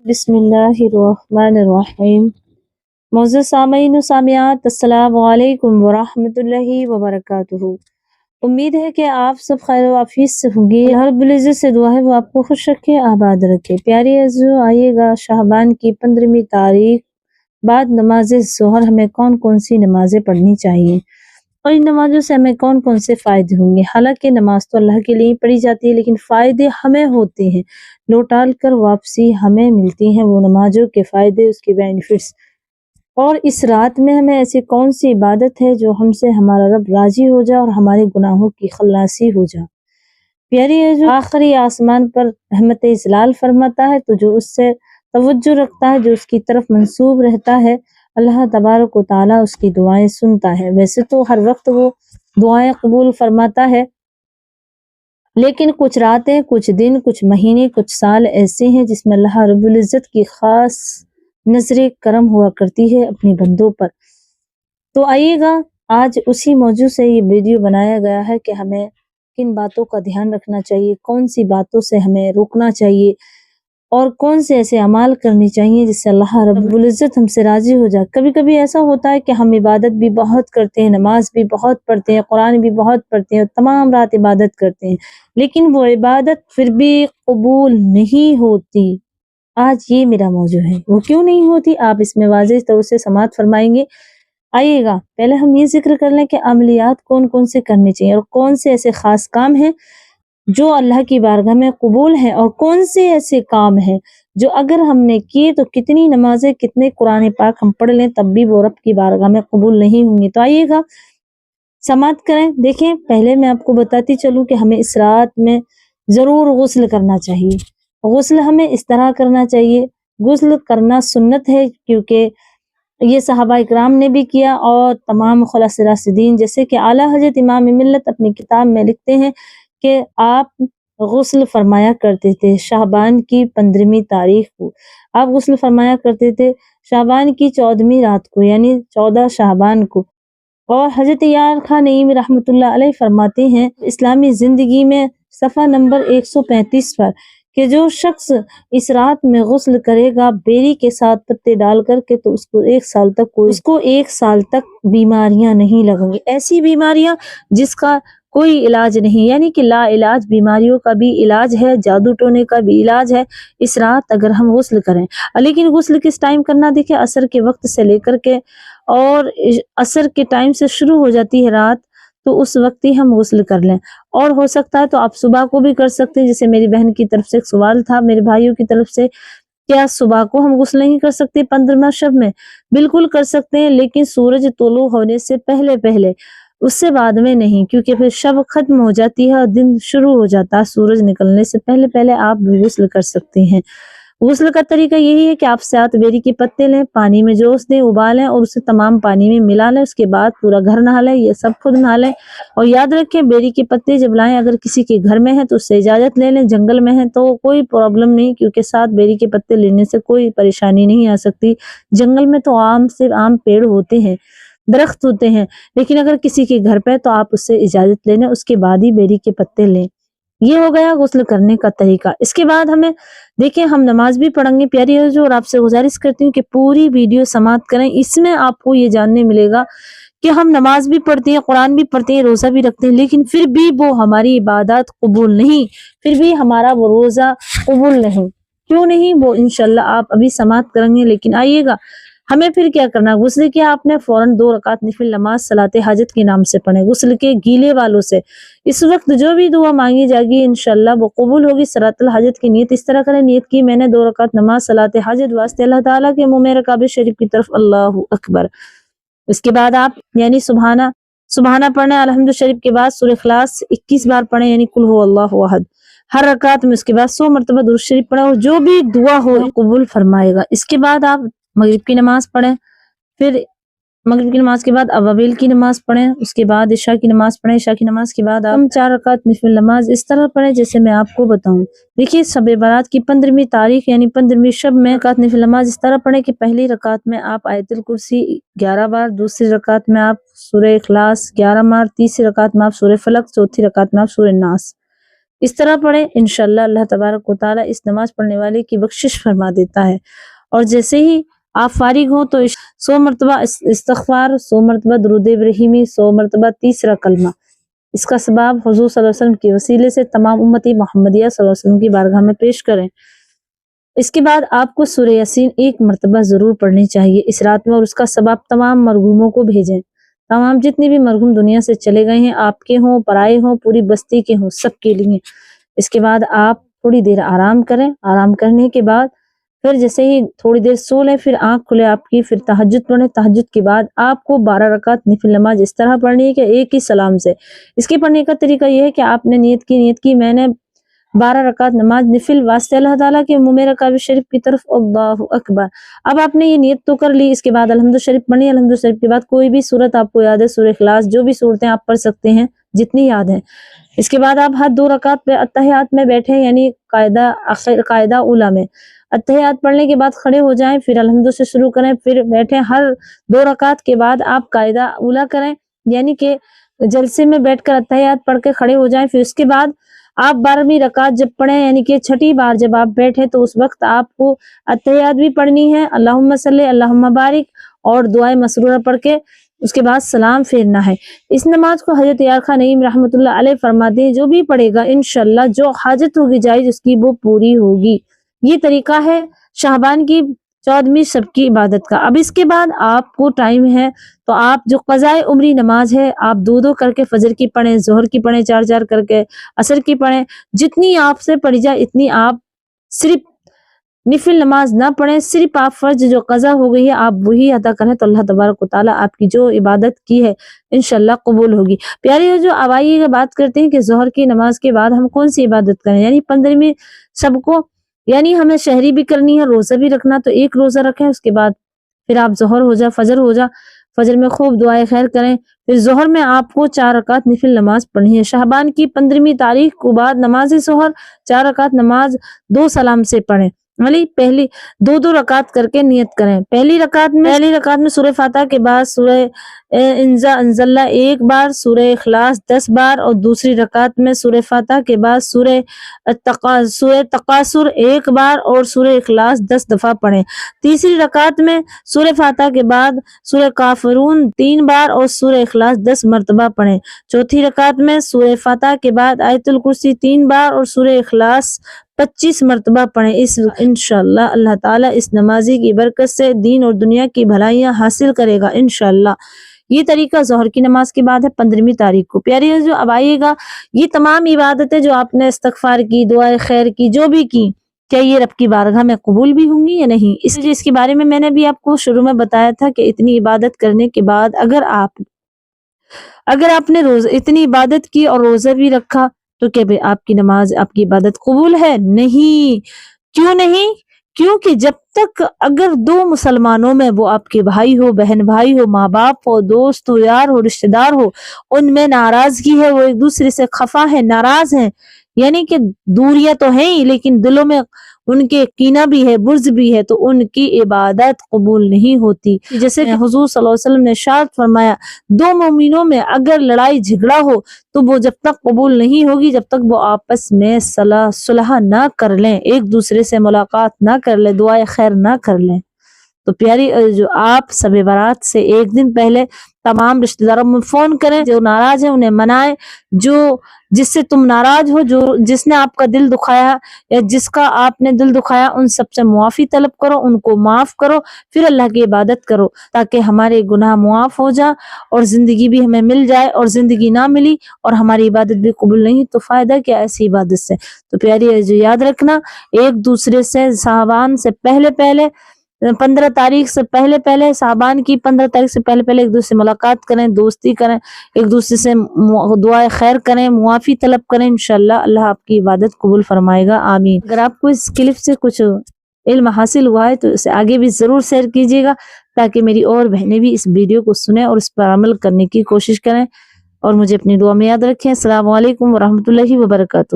بسم اللہ الرحمن الرحیم۔ معزز سامعین و سامعات، السلام علیکم ورحمۃ اللہ وبرکاتہ۔ امید ہے کہ آپ سب خیر و عافیت سے ہوں گے۔ اللہ رب العزت سے دعا ہے وہ آپ کو خوش رکھے، آباد رکھے۔ پیاری عزیزو، آئیے گا شعبان کی 15ویں تاریخ بعد نماز ظہر ہمیں کون کون سی نمازیں پڑھنی چاہیے اور ان نمازوں سے ہمیں کون کون سے فائدے ہوں گے۔ حالانکہ نماز تو اللہ کے لیے پڑھی جاتی ہے، لیکن فائدے ہمیں ہوتے ہیں، لوٹال کر واپسی ہمیں ملتی ہیں وہ نمازوں کے فائدے، اس کے بینیفٹس۔ اور اس رات میں ہمیں ایسی کون سی عبادت ہے جو ہم سے ہمارا رب راضی ہو جائے اور ہمارے گناہوں کی خلاصی ہو جائے۔ پیاری ہے جو آخری آسمان پر رحمت اظلال فرماتا ہے، تو جو اس سے توجہ رکھتا ہے، جو اس کی طرف منسوب رہتا ہے، اللہ تبارک و تعالیٰ اس کی دعائیں سنتا ہے۔ ویسے تو ہر وقت وہ دعائیں قبول فرماتا ہے، لیکن کچھ راتیں، کچھ دن، کچھ مہینے، کچھ سال ایسے ہیں جس میں اللہ رب العزت کی خاص نظر کرم ہوا کرتی ہے اپنی بندوں پر۔ تو آئیے گا آج اسی موضوع سے یہ ویڈیو بنایا گیا ہے کہ ہمیں کن باتوں کا دھیان رکھنا چاہیے، کون سی باتوں سے ہمیں روکنا چاہیے اور کون سے ایسے اعمال کرنے چاہیے جس سے اللہ رب العزت ہم سے راضی ہو جائے۔ کبھی کبھی ایسا ہوتا ہے کہ ہم عبادت بھی بہت کرتے ہیں، نماز بھی بہت پڑھتے ہیں، قرآن بھی بہت پڑھتے ہیں اور تمام رات عبادت کرتے ہیں، لیکن وہ عبادت پھر بھی قبول نہیں ہوتی۔ آج یہ میرا موضوع ہے، وہ کیوں نہیں ہوتی، آپ اس میں واضح طور سے سماعت فرمائیں گے۔ آئیے گا پہلے ہم یہ ذکر کر لیں کہ عملیات کون کون سے کرنے چاہیے اور کون سے ایسے خاص کام ہیں جو اللہ کی بارگاہ میں قبول ہیں، اور کون سے ایسے کام ہیں جو اگر ہم نے کیے تو کتنی نمازیں، کتنے قرآن پاک ہم پڑھ لیں تب بھی وہ رب کی بارگاہ میں قبول نہیں ہوں گے۔ تو آئیے گا سماعت کریں۔ دیکھیں، پہلے میں آپ کو بتاتی چلوں کہ ہمیں اس رات میں ضرور غسل کرنا چاہیے۔ غسل ہمیں اس طرح کرنا چاہیے، غسل کرنا سنت ہے، کیونکہ یہ صحابہ اکرام نے بھی کیا اور تمام خلفائے راشدین، جیسے کہ اعلیٰ حضرت امام ملت اپنی کتاب میں لکھتے ہیں کہ آپ غسل فرمایا کرتے تھے شعبان کی 15ویں تاریخ کو، آپ غسل فرمایا کرتے تھے شعبان کی 14ویں رات کو، یعنی 14 شعبان کو۔ اور حضرت یار خان نعیم رحمۃ اللہ علیہ فرماتے ہیں اسلامی زندگی میں صفحہ نمبر 135 پر کہ جو شخص اس رات میں غسل کرے گا بیری کے ساتھ پتے ڈال کر کے، تو اس کو ایک سال تک بیماریاں نہیں لگیں گی، ایسی بیماریاں جس کا کوئی علاج نہیں، یعنی کہ لا علاج بیماریوں کا بھی علاج ہے، جادو ٹونے کا بھی علاج ہے اس رات اگر ہم غسل کریں۔ لیکن غسل کس ٹائم کرنا، دیکھیں عصر کے وقت سے لے کر کے، اور عصر کے ٹائم سے شروع ہو جاتی ہے رات، تو اس وقت ہی ہم غسل کر لیں۔ اور ہو سکتا ہے تو آپ صبح کو بھی کر سکتے ہیں، جیسے میری بہن کی طرف سے ایک سوال تھا میرے بھائیوں کی طرف سے، کیا صبح کو ہم غسل نہیں کر سکتے 15واں شب میں؟ بالکل کر سکتے ہیں، لیکن سورج طلوع ہونے سے پہلے پہلے، اس سے بعد میں نہیں، کیونکہ پھر شب ختم ہو جاتی ہے اور دن شروع ہو جاتا ہے۔ سورج نکلنے سے پہلے پہلے آپ بھی غسل کر سکتے ہیں۔ غسل کا طریقہ یہی ہے کہ آپ 7 بیری کے پتے لیں، پانی میں جوش دیں، ابالیں اور اسے تمام پانی میں ملا لیں، اس کے بعد پورا گھر نہا لیں، یہ سب خود نہا لیں۔ اور یاد رکھیں بیری کے پتے جب لائیں، اگر کسی کے گھر میں ہیں تو اس سے اجازت لے لیں، جنگل میں ہیں تو کوئی پرابلم نہیں، کیونکہ 7 بیری کے پتے لینے سے کوئی پریشانی نہیں آ سکتی۔ جنگل میں تو عام پیڑ ہوتے ہیں، درخت ہوتے ہیں، لیکن اگر کسی کے گھر پہ تو آپ اس سے اجازت لے لیں، اس کے بعد ہی بیری کے پتے لیں۔ یہ ہو گیا غسل کرنے کا طریقہ۔ اس کے بعد ہمیں دیکھیں ہم نماز بھی پڑھیں گے پیاری عزیزو، اور آپ سے گزارش کرتی ہوں کہ پوری ویڈیو سماعت کریں، اس میں آپ کو یہ جاننے ملے گا کہ ہم نماز بھی پڑھتے ہیں، قرآن بھی پڑھتے ہیں، روزہ بھی رکھتے ہیں، لیکن پھر بھی وہ ہماری عبادات قبول نہیں، پھر بھی ہمارا وہ روزہ قبول نہیں۔ کیوں نہیں، وہ انشاءاللہ آپ ابھی سماعت کریں گے۔ لیکن آئیے گا ہمیں پھر کیا کرنا، غسل کیا آپ نے فوراً 2 رکعت نفل نماز صلاۃ حاجت کے نام سے پڑھیں، غسل کے گیلے والوں سے اس وقت جو بھی دعا مانگی جائے گی انشاءاللہ وہ قبول ہوگی۔ صلاۃ الحاجت کی نیت اس طرح کریں، نیت کی میں نے 2 رکعت نماز صلاۃ حاجت واسطے اللہ تعالیٰ کے منہ میرے کعبہ شریف کی طرف، اللہ اکبر۔ اس کے بعد آپ یعنی سبحانہ پڑھیں، الحمد شریف کے بعد سورہ اخلاص 21 بار پڑھیں، یعنی قل هو اللہ احد ہر رکعت میں۔ اس کے بعد 100 مرتبہ درود شریف پڑھیں، اور جو بھی دعا ہو قبول فرمائے گا۔ اس کے بعد آپ مغرب کی نماز پڑھیں، پھر مغرب کی نماز کے بعد اوابیل کی نماز پڑھیں، اس کے بعد عشاء کی نماز پڑھیں، عشاء کی نماز کے بعد آپ 4 رکعت نفل نماز اس طرح پڑھیں جیسے میں آپ کو بتاؤں۔ دیکھیے شب برات کی 15ویں تاریخ یعنی 15ویں شب میں رکعت نفل نماز اس طرح پڑھیں کہ پہلی رکعت میں آپ آیت الکرسی 11 بار، دوسری رکعت میں آپ سورہ اخلاص 11 بار، تیسری رکعت میں آپ سورہ فلق، چوتھی رکعت میں آپ سورہ ناس اس طرح پڑھیں، انشاءاللہ اللہ تبارک و تعالیٰ اس نماز پڑھنے والے کی بخشش فرما دیتا ہے۔ اور جیسے ہی آپ فارغ ہوں تو 100 مرتبہ استغفار، 100 مرتبہ درود ابراہیمی، 100 مرتبہ تیسرا کلمہ، اس کا ثواب حضور صلی اللہ علیہ وسلم کے وسیلے سے تمام امتی محمدیہ صلی اللہ علیہ وسلم کی بارگاہ میں پیش کریں۔ اس کے بعد آپ کو سورہ یاسین 1 مرتبہ ضرور پڑھنی چاہیے اس رات میں، اور اس کا ثواب تمام مرحوموں کو بھیجیں۔ تمام جتنے بھی مرحوم دنیا سے چلے گئے ہیں، آپ کے ہوں، پرائے ہوں، پوری بستی کے ہوں، سب کے لیے۔ اس کے بعد آپ تھوڑی دیر آرام کریں، آرام کرنے کے بعد پھر جیسے ہی تھوڑی دیر سو لیں، پھر آنکھ کھلے آپ کی، پھر تہجد پڑھیں۔ تہجد کے بعد آپ کو 12 رکعت نفل نماز اس طرح پڑھنی ہے کہ ایک ہی سلام سے۔ اس کے پڑھنے کا طریقہ یہ ہے کہ آپ نے نیت کی میں نے 12 رکعت نماز نفل واسطے اللہ تعالیٰ کے منہ میں کعبہ شریف کی طرف، اللہ اکبر۔ اب آپ نے یہ نیت تو کر لی، اس کے بعد الحمد شریف پڑھنی۔ الحمد شریف کے بعد کوئی بھی سورت آپ کو یاد ہے، سورہ اخلاص، جو بھی صورتیں آپ پڑھ سکتے ہیں جتنی یاد ہیں۔ اس کے بعد آپ ہر 2 رکعت پہ اتحیات میں بیٹھیں، یعنی قاعدہ اولیٰ میں اتحیات پڑھنے کے بعد کھڑے ہو جائیں، پھر الحمد سے شروع کریں، پھر بیٹھیں۔ ہر 2 رکعت کے بعد آپ قاعدہ اولیٰ کریں، یعنی کہ جلسے میں بیٹھ کر اتحیات پڑھ کے کھڑے ہو جائیں۔ پھر اس کے بعد آپ 12ویں رکعت جب پڑھیں، یعنی کہ 6ٹھی بار جب آپ بیٹھیں، تو اس وقت آپ کو اتحیات بھی پڑھنی ہے، اللہم صلی اللہم بارک، اور دعائے مسرورہ پڑھ کے اس کے بعد سلام پھیرنا ہے۔ اس نماز کو حضرت یارخان نعیم رحمۃ اللہ علیہ فرماتے ہیں، جو بھی پڑھے گا انشاءاللہ جو حاجت ہوگی جائز اس کی وہ پوری ہوگی۔ یہ طریقہ ہے شعبان کی 14ویں شب کی عبادت کا۔ اب اس کے بعد آپ کو ٹائم ہے تو آپ جو قضائے عمری نماز ہے، آپ 2 کر کے فجر کی پڑھیں، ظہر کی پڑھیں 4 کر کے، عصر کی پڑھیں، جتنی آپ سے پڑھی جائے اتنی آپ، صرف نفل نماز نہ پڑھیں، صرف آپ فرض جو قضا ہو گئی ہے آپ وہی ادا کریں، تو اللہ تبارک و تعالیٰ آپ کی جو عبادت کی ہے انشاءاللہ قبول ہوگی۔ پیاری جو اب آئیے بات کرتے ہیں کہ ظہر کی نماز کے بعد ہم کون سی عبادت کریں، یعنی 15ویں شب کو، یعنی ہمیں شہری بھی کرنی ہے، روزہ بھی رکھنا، تو 1 روزہ رکھیں، اس کے بعد پھر آپ ظہر ہو جا، فجر ہو جا، فجر میں خوب دعائے خیر کریں، پھر ظہر میں آپ کو 4 رکعت نفل نماز پڑھنی ہے۔ شعبان کی 15ویں تاریخ کو بعد نماز ظہر 4 رکعت نماز 2 سلام سے پڑھیں، پہلی 2 رکعت کر کے نیت کریں۔ پہلی رکعت میں سورہ فاتحہ کے بعد سورہ انزلنا 1 بار، سورہ اخلاص 10 بار، اور دوسری رکعت میں سورہ فاتحہ کے بعد سورہ تکاثر 1 بار اور سورہ اخلاص 10 دفعہ پڑھیں۔ تیسری رکعت میں سورہ فاتحہ کے بعد سورہ کافرون 3 بار اور سورہ اخلاص 10 مرتبہ پڑھیں۔ چوتھی رکعت میں سورہ فاتحہ کے بعد آیت الکرسی 3 بار اور سورہ اخلاص 25 مرتبہ پڑھیں۔ انشاءاللہ اللہ تعالیٰ اس نمازی کی برکت سے دین اور دنیا کی بھلائیاں حاصل کرے گا انشاءاللہ۔ یہ طریقہ ظہر کی نماز کے بعد ہے 15ویں تاریخ کو۔ پیاری جو اب آئیے گا، یہ تمام عبادتیں جو آپ نے استغفار کی، دعائے خیر کی، جو بھی کی، کیا یہ رب کی بارگاہ میں قبول بھی ہوں گی یا نہیں؟ اس کے بارے میں نے بھی آپ کو شروع میں بتایا تھا کہ اتنی عبادت کرنے کے بعد اگر آپ نے اتنی عبادت کی اور روزہ بھی رکھا تو کیا آپ کی نماز، آپ کی عبادت قبول ہے؟ نہیں۔ کیوں نہیں؟ کیونکہ جب تک اگر 2 مسلمانوں میں، وہ آپ کے بھائی ہو، بہن بھائی ہو، ماں باپ ہو، دوست ہو، یار ہو، رشتہ دار ہو، ان میں ناراضگی ہے، وہ ایک دوسرے سے خفا ہے، ناراض ہیں، یعنی کہ دوریاں تو ہیں ہی لیکن دلوں میں ان کے کینہ بھی ہے، برز بھی ہے، تو ان کی عبادت قبول نہیں ہوتی۔ جیسے کہ حضور صلی اللہ علیہ وسلم نے ارشاد فرمایا، 2 مومنوں میں اگر لڑائی جھگڑا ہو تو وہ جب تک قبول نہیں ہوگی جب تک وہ آپس میں صلح نہ کر لیں، ایک دوسرے سے ملاقات نہ کر لیں، دعائے خیر نہ کر لیں۔ تو پیاری جو آپ شب برات سے 1 دن پہلے تمام رشتہ داروں میں فون کریں، جو ناراض ہیں انہیں منائیں، جس سے تم ناراض ہو، جس نے آپ کا دل دکھایا یا جس کا آپ نے دل دکھایا، ان سب سے معافی طلب کرو، ان کو معاف کرو، پھر اللہ کی عبادت کرو تاکہ ہمارے گناہ معاف ہو جائیں اور زندگی بھی ہمیں مل جائے، اور زندگی نہ ملی اور ہماری عبادت بھی قبول نہیں تو فائدہ کیا ایسی عبادت سے؟ تو پیاری جو یاد رکھنا، ایک دوسرے سے شعبان سے پہلے 15 تاریخ سے پہلے شعبان کی 15 تاریخ سے پہلے ایک دوسرے سے ملاقات کریں، دوستی کریں، ایک دوسرے سے دعائے خیر کریں، معافی طلب کریں، انشاءاللہ اللہ آپ کی عبادت قبول فرمائے گا، آمین۔ اگر آپ کو اس کلپ سے کچھ علم حاصل ہوا ہے تو اسے آگے بھی ضرور شیئر کیجیے گا تاکہ میری اور بہنیں بھی اس ویڈیو کو سنیں اور اس پر عمل کرنے کی کوشش کریں، اور مجھے اپنی دعا میں یاد رکھیں۔ السلام علیکم ورحمۃ اللہ وبرکاتہ۔